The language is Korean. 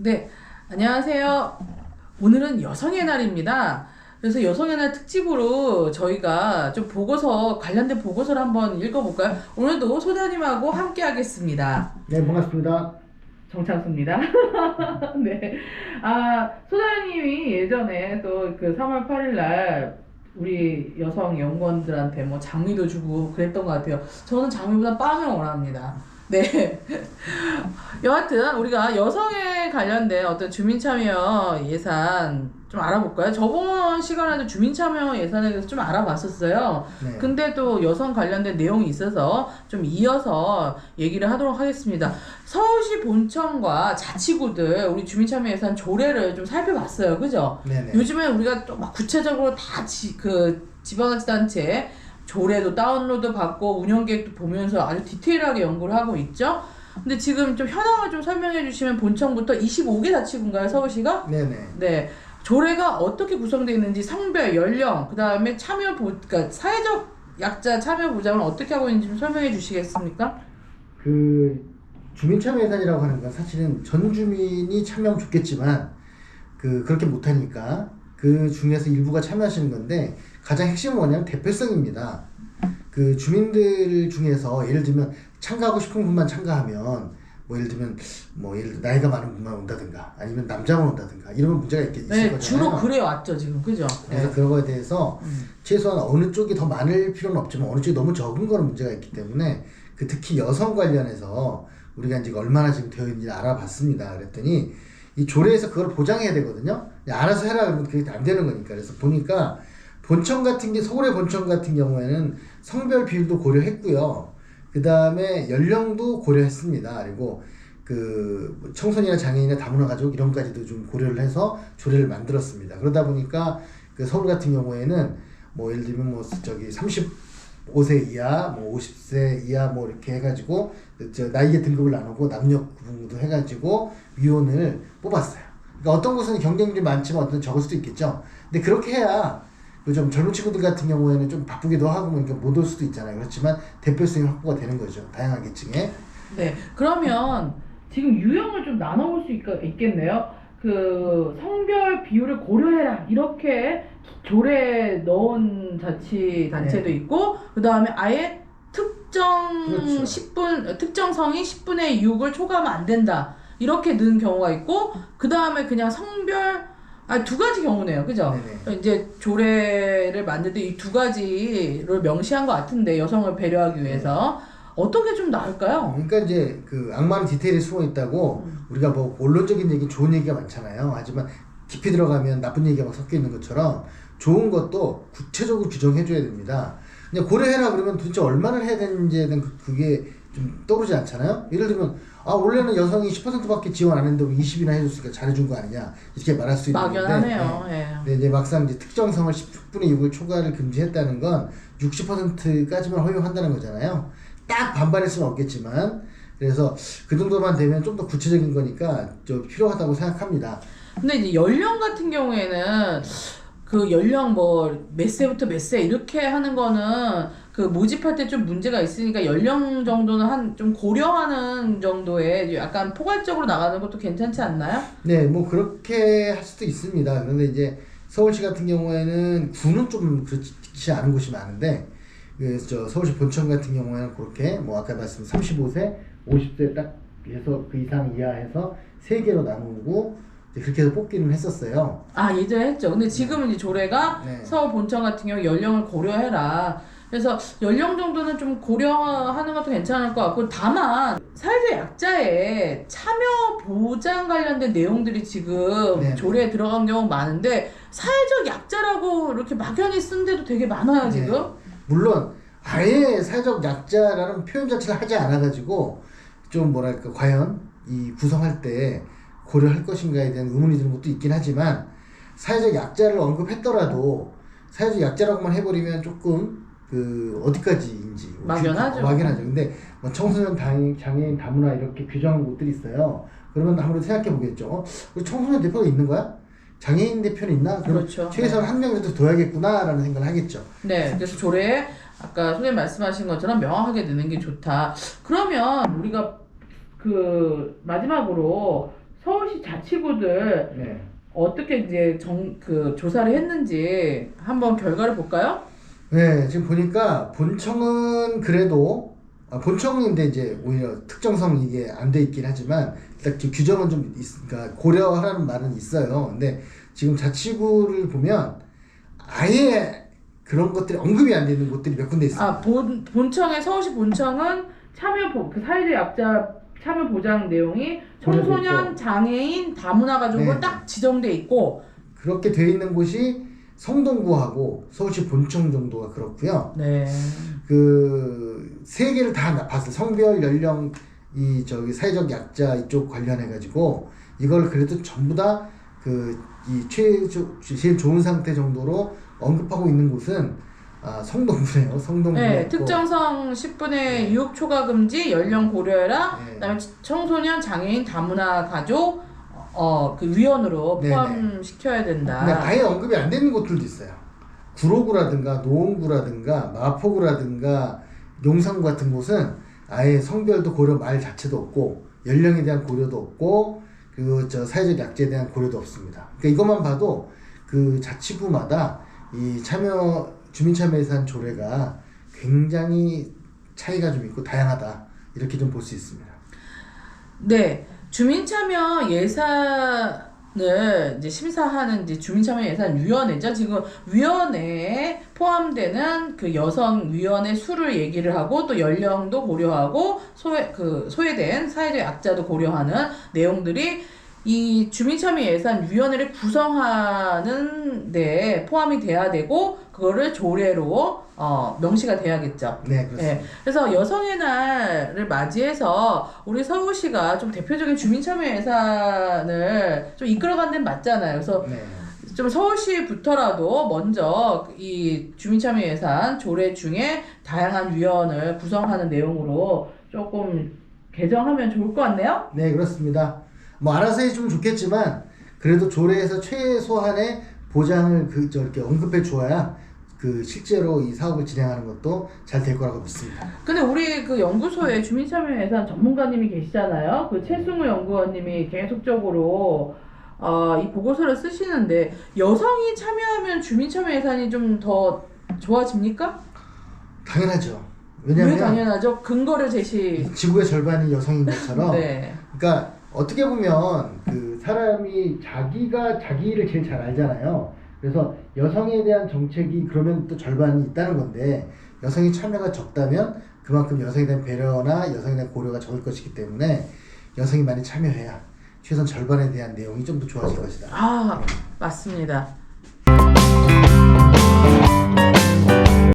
네, 안녕하세요. 오늘은 여성의 날입니다. 그래서 여성의 날 특집으로 저희가 좀 보고서, 관련된 보고서를 한번 읽어볼까요? 오늘도 소장님하고 함께 하겠습니다. 네, 반갑습니다. 정창수입니다. 네. 소장님이 예전에 또 그 3월 8일 날 우리 여성 연구원들한테 뭐 장미도 주고 그랬던 것 같아요. 저는 장미보다 빵을 원합니다. 네. 여하튼 우리가 여성에 관련된 어떤 주민참여 예산 좀 알아볼까요? 저번 시간에도 주민참여 예산에 대해서 좀 알아봤었어요. 네. 근데 또 여성 관련된 내용이 있어서 좀 이어서 얘기를 하도록 하겠습니다. 서울시 본청과 자치구들 우리 주민참여 예산 조례를 좀 살펴봤어요. 그죠? 네네. 요즘에 우리가 또 막 구체적으로 다 지방자치단체 조례도 다운로드 받고 운영계획도 보면서 아주 디테일하게 연구를 하고 있죠. 근데 지금 좀 현황을 좀 설명해 주시면 본청부터 25개 자치구인가요, 서울시가? 네네. 네. 조례가 어떻게 구성되어 있는지 성별, 연령, 그 다음에 그러니까 사회적 약자 참여 보장을 어떻게 하고 있는지 좀 설명해 주시겠습니까? 그 주민참여 예산이라고 하는 건 사실은 전 주민이 참여하면 좋겠지만 그렇게 못하니까 그 중에서 일부가 참여하시는 건데 가장 핵심은 뭐냐면 대표성입니다. 그 주민들 중에서 예를 들면 참가하고 싶은 분만 참가하면 예를 들면 나이가 많은 분만 온다든가 아니면 남자만 온다든가 이러면 문제가 있을 네, 거잖아요. 주로 그래 왔죠 지금, 그죠? 그래서 네. 그런 거에 대해서 최소한 어느 쪽이 더 많을 필요는 없지만 어느 쪽이 너무 적은 거는 문제가 있기 때문에 특히 여성 관련해서 우리가 이제 얼마나 지금 되어 있는지 알아봤습니다. 그랬더니 이 조례에서 그걸 보장해야 되거든요. 알아서 해라 그러면 그게 안 되는 거니까. 그래서 보니까 서울의 본청 같은 경우에는 성별 비율도 고려했고요. 그 다음에 연령도 고려했습니다. 그리고 청소년이나 장애인이나 다문화 가족 이런 까지도 좀 고려를 해서 조례를 만들었습니다. 그러다 보니까 서울 같은 경우에는 예를 들면 35세 이하, 50세 이하 이렇게 해가지고 나이의 등급을 나누고 남녀 구분도 해가지고 위원을 뽑았어요. 그러니까 어떤 곳은 경쟁률이 많지만 어떤 적을 수도 있겠죠. 근데 그렇게 해야 좀 젊은 친구들 같은 경우에는 좀 바쁘기도 하고 못 올 수도 있잖아요. 그렇지만 대표성이 확보가 되는 거죠. 다양한 계층에. 네, 그러면 지금 유형을 좀 나눠볼 수 있겠네요. 그 성별 비율을 고려해라 이렇게 조례에 넣은 자치단체도 네. 있고, 그 다음에 아예 그렇죠. 특정성이 10분의 6을 초과하면 안 된다 이렇게 넣은 경우가 있고, 그 다음에 그냥 성별 두 가지 경우네요, 그죠? 네네. 이제 조례를 만들 때 이 두 가지를 명시한 것 같은데 여성을 배려하기 위해서 어떻게 좀 나을까요? 그러니까 이제 악마는 디테일에 숨어 있다고 우리가 원론적인 얘기, 좋은 얘기가 많잖아요. 하지만 깊이 들어가면 나쁜 얘기가 막 섞여 있는 것처럼 좋은 것도 구체적으로 규정해줘야 됩니다. 그냥 고려해라 그러면 도대체 얼마나 해야 되는지에 대한 그게 좀 떠오르지 않잖아요. 예를 들면 원래는 여성이 10%밖에 지원 안 했는데 20이나 해줬으니까 잘해준 거 아니냐 이렇게 말할 수 있는데 막연하네요. 예. 근데 이제 막상 특정성을 10분의 6을 초과를 금지했다는 건 60%까지만 허용한다는 거잖아요. 딱 반반일 수는 없겠지만 그래서 그 정도만 되면 좀 더 구체적인 거니까 좀 필요하다고 생각합니다. 근데 이제 연령 같은 경우에는 그 연령 몇 세부터 몇 세 이렇게 하는 거는 그 모집할 때 좀 문제가 있으니까 연령 정도는 좀 고려하는 정도의 약간 포괄적으로 나가는 것도 괜찮지 않나요? 네, 그렇게 할 수도 있습니다. 그런데 이제 서울시 같은 경우에는 구는 좀 그렇지 않은 곳이 많은데 서울시 본청 같은 경우에는 그렇게 아까 말씀 35세, 50세 딱 해서 그 이상 이하해서 3개로 나누고 그렇게 해서 뽑기는 했었어요. 예전에 했죠. 근데 지금은 이제 조례가 네. 서울 본청 같은 경우 연령을 고려해라. 그래서 연령 정도는 좀 고려하는 것도 괜찮을 것 같고, 다만 사회적 약자의 참여 보장 관련된 내용들이 지금 네네. 조례에 들어간 경우가 많은데 사회적 약자라고 이렇게 막연히 쓴 데도 되게 많아요 지금. 네. 물론 아예 사회적 약자라는 표현 자체를 하지 않아가지고 좀 과연 이 구성할 때 고려할 것인가에 대한 의문이 드는 것도 있긴 하지만 사회적 약자를 언급했더라도 사회적 약자라고만 해버리면 조금 어디까지인지 막연하죠. 막연하죠. 근데 청소년, 장애인, 다문화 이렇게 규정한 곳들이 있어요. 그러면 아무래도 생각해 보겠죠. 우리 청소년 대표가 있는 거야? 장애인 대표는 있나? 그럼 그렇죠. 최소한 한 명이라도 둬야겠구나라는 생각을 하겠죠. 네, 그래서 조례에 아까 선생님 말씀하신 것처럼 명확하게 넣는 게 좋다. 그러면 우리가 마지막으로 서울시 자치구들 네. 어떻게 이제 그 조사를 했는지 한번 결과를 볼까요? 네, 지금 보니까 본청은 그래도 본청인데 이제 오히려 특정성 이게 안 돼 있긴 하지만 일단 규정은 좀 그러니까 고려하라는 말은 있어요. 근데 지금 자치구를 보면 아예 그런 것들이 언급이 안 되는 곳들이 몇 군데 있어요. 본청의 서울시 본청은 그 사회적 약자 참여 보장 내용이 청소년, 장애인, 다문화 가족으로 네. 딱 지정돼 있고 그렇게 돼 있는 곳이 성동구하고 서울시 본청 정도가 그렇고요. 네. 그 세 개를 다 봤어요. 성별, 연령, 이 저기 사회적 약자 이쪽 관련해 가지고 이걸 그래도 전부 다 그 이 제일 좋은 상태 정도로 언급하고 있는 곳은 성동구네요. 성동구. 네, 특정성 10분의 유혹 초과 금지, 연령 고려해라. 네. 그다음에 청소년, 장애인, 다문화 가족 그 위원으로 네네. 포함시켜야 된다. 근데 아예 언급이 안 되는 곳들도 있어요. 구로구라든가 노원구라든가 마포구라든가 용산구 같은 곳은 아예 성별도 고려 말 자체도 없고 연령에 대한 고려도 없고 그 사회적 약자에 대한 고려도 없습니다. 그러니까 이것만 봐도 그 자치구마다 이 주민참여 예산 조례가 굉장히 차이가 좀 있고 다양하다 이렇게 좀 볼 수 있습니다. 네, 주민참여 예산을 이제 심사하는 이제 주민참여예산위원회죠. 지금 위원회에 포함되는 그 여성 위원회 수를 얘기를 하고 또 연령도 고려하고 소외된 사회적 약자도 고려하는 내용들이 이 주민참여예산위원회를 구성하는 데 포함이 돼야 되고 그거를 조례로 명시가 돼야겠죠. 네, 그렇습니다. 네, 그래서 여성의 날을 맞이해서 우리 서울시가 좀 대표적인 주민참여 예산을 좀 이끌어가는 데는 맞잖아요. 그래서 네. 좀 서울시부터라도 먼저 이 주민참여 예산 조례 중에 다양한 위원을 구성하는 내용으로 조금 개정하면 좋을 것 같네요. 네, 그렇습니다. 뭐 알아서 해주면 좋겠지만 그래도 조례에서 최소한의 보장을 이렇게 언급해 주어야 그 실제로 이 사업을 진행하는 것도 잘 될 거라고 믿습니다. 근데 우리 그 연구소에 주민참여 예산 전문가님이 계시잖아요. 그 최승우 연구원님이 계속적으로 이 보고서를 쓰시는데 여성이 참여하면 주민참여 예산이 좀 더 좋아집니까? 당연하죠. 왜 왜냐하면 당연하죠? 근거를 제시. 지구의 절반이 여성인 것처럼 네. 그러니까 어떻게 보면 그 사람이 자기가 자기 일을 제일 잘 알잖아요. 그래서 여성에 대한 정책이 그러면 또 절반이 있다는 건데 여성이 참여가 적다면 그만큼 여성에 대한 배려나 여성에 대한 고려가 적을 것이기 때문에 여성이 많이 참여해야 최소한 절반에 대한 내용이 좀 더 좋아질 것이다. 맞습니다.